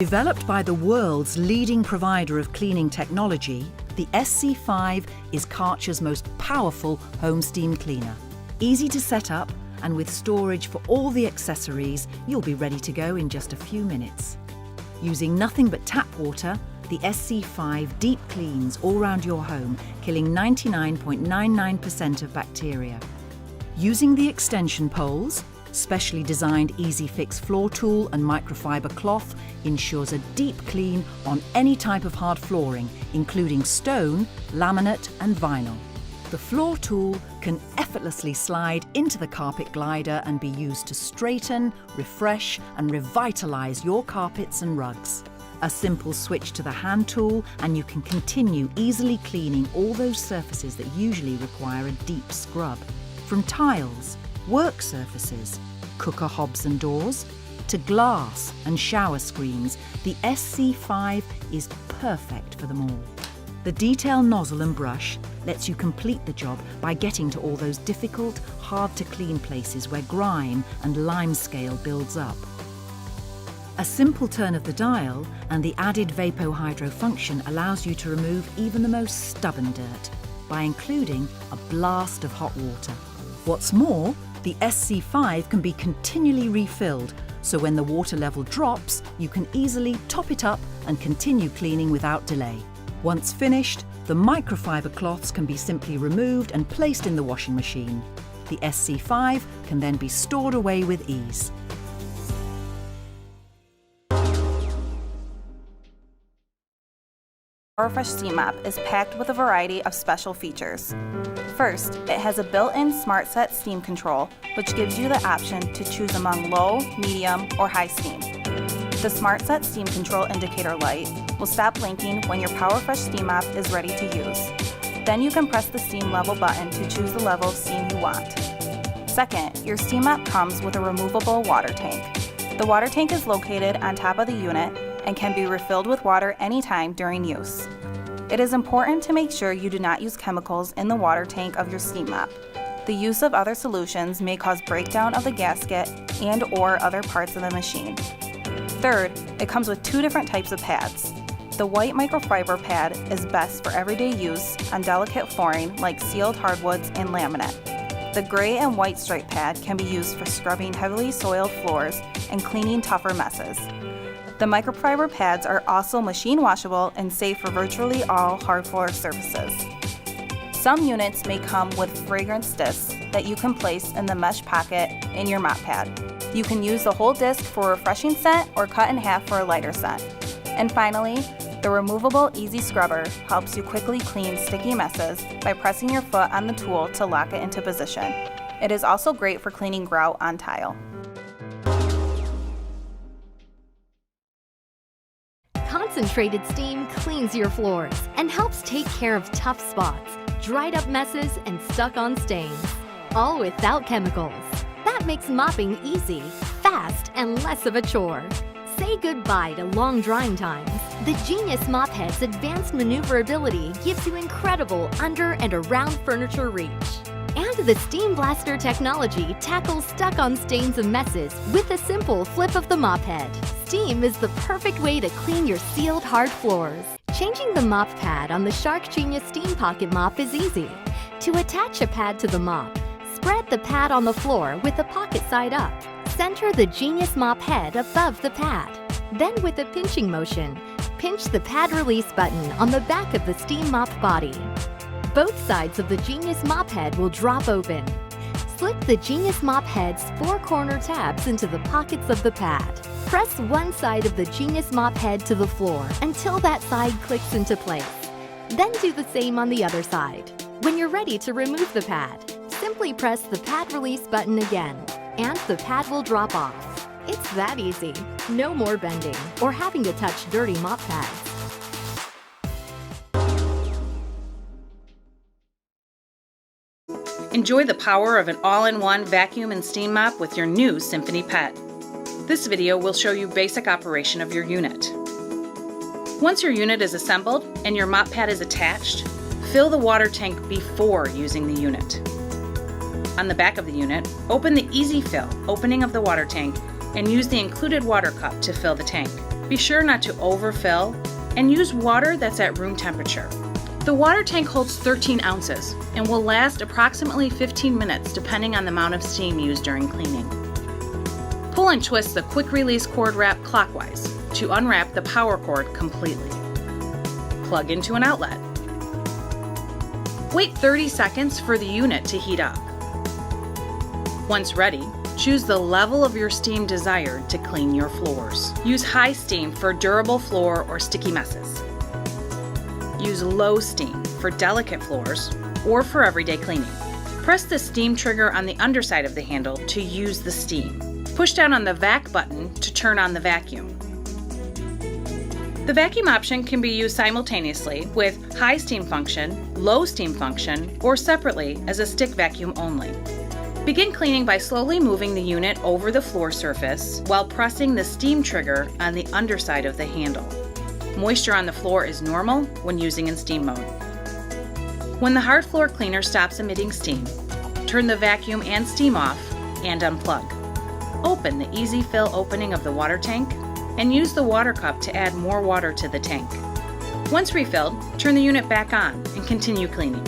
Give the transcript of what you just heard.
Developed by the world's leading provider of cleaning technology, the SC5 is Karcher's most powerful home steam cleaner. Easy to set up, and with storage for all the accessories, you'll be ready to go in just a few minutes. Using nothing but tap water, the SC5 deep cleans all around your home, killing 99.99% of bacteria. Using the extension poles, specially designed Easy Fix floor tool and microfiber cloth ensures a deep clean on any type of hard flooring, including stone, laminate and vinyl. The floor tool can effortlessly slide into the carpet glider and be used to straighten, refresh and revitalize your carpets and rugs. A simple switch to the hand tool and you can continue easily cleaning all those surfaces that usually require a deep scrub. From tiles, work surfaces, cooker hobs and doors, to glass and shower screens, the SC5 is perfect for them all. The detail nozzle and brush lets you complete the job by getting to all those difficult, hard-to-clean places where grime and limescale builds up. A simple turn of the dial and the added Vapo-Hydro function allows you to remove even the most stubborn dirt by including a blast of hot water. What's more, the SC5 can be continually refilled, so when the water level drops, you can easily top it up and continue cleaning without delay. Once finished, the microfiber cloths can be simply removed and placed in the washing machine. The SC5 can then be stored away with ease. PowerFresh Steam Mop is packed with a variety of special features. First, it has a built-in Smart Set steam control, which gives you the option to choose among low, medium, or high steam. The Smart Set steam control indicator light will stop blinking when your PowerFresh Steam Mop is ready to use. Then you can press the steam level button to choose the level of steam you want. Second, your Steam Mop comes with a removable water tank. The water tank is located on top of the unit and can be refilled with water anytime during use. It is important to make sure you do not use chemicals in the water tank of your steam mop. The use of other solutions may cause breakdown of the gasket and/or other parts of the machine. Third, it comes with two different types of pads. The white microfiber pad is best for everyday use on delicate flooring like sealed hardwoods and laminate. The gray and white stripe pad can be used for scrubbing heavily soiled floors and cleaning tougher messes. The microfiber pads are also machine washable and safe for virtually all hard floor surfaces. Some units may come with fragrance discs that you can place in the mesh pocket in your mop pad. You can use the whole disc for a refreshing scent or cut in half for a lighter scent. And finally, the removable Easy Scrubber helps you quickly clean sticky messes by pressing your foot on the tool to lock it into position. It is also great for cleaning grout on tile. Concentrated steam cleans your floors and helps take care of tough spots, dried up messes, and stuck-on stains. All without chemicals. That makes mopping easy, fast, and less of a chore. Say goodbye to long drying times. The Genius Mop Head's advanced maneuverability gives you incredible under and around furniture reach. And the Steam Blaster technology tackles stuck-on stains and messes with a simple flip of the mop head. Steam is the perfect way to clean your sealed hard floors. Changing the mop pad on the Shark Genius Steam Pocket Mop is easy. To attach a pad to the mop, spread the pad on the floor with the pocket side up. Center the Genius Mop Head above the pad. Then with a pinching motion, pinch the pad release button on the back of the steam mop body. Both sides of the Genius Mop Head will drop open. Slip the Genius Mop Head's 4 corner tabs into the pockets of the pad. Press one side of the Genius Mop Head to the floor until that side clicks into place. Then do the same on the other side. When you're ready to remove the pad, simply press the pad release button again, and the pad will drop off. It's that easy. No more bending or having to touch dirty mop pads. Enjoy the power of an all-in-one vacuum and steam mop with your new Symphony Pet. This video will show you basic operation of your unit. Once your unit is assembled and your mop pad is attached, fill the water tank before using the unit. On the back of the unit, open the Easy Fill opening of the water tank and use the included water cup to fill the tank. Be sure not to overfill and use water that's at room temperature. The water tank holds 13 ounces and will last approximately 15 minutes depending on the amount of steam used during cleaning. Pull and twist the quick release cord wrap clockwise to unwrap the power cord completely. Plug into an outlet. Wait 30 seconds for the unit to heat up. Once ready, choose the level of your steam desired to clean your floors. Use high steam for durable floor or sticky messes. Use low steam for delicate floors or for everyday cleaning. Press the steam trigger on the underside of the handle to use the steam. Push down on the vac button to turn on the vacuum. The vacuum option can be used simultaneously with high steam function, low steam function, or separately as a stick vacuum only. Begin cleaning by slowly moving the unit over the floor surface while pressing the steam trigger on the underside of the handle. Moisture on the floor is normal when using in steam mode. When the hard floor cleaner stops emitting steam, turn the vacuum and steam off and unplug. Open the easy fill opening of the water tank and use the water cup to add more water to the tank. Once refilled, turn the unit back on and continue cleaning.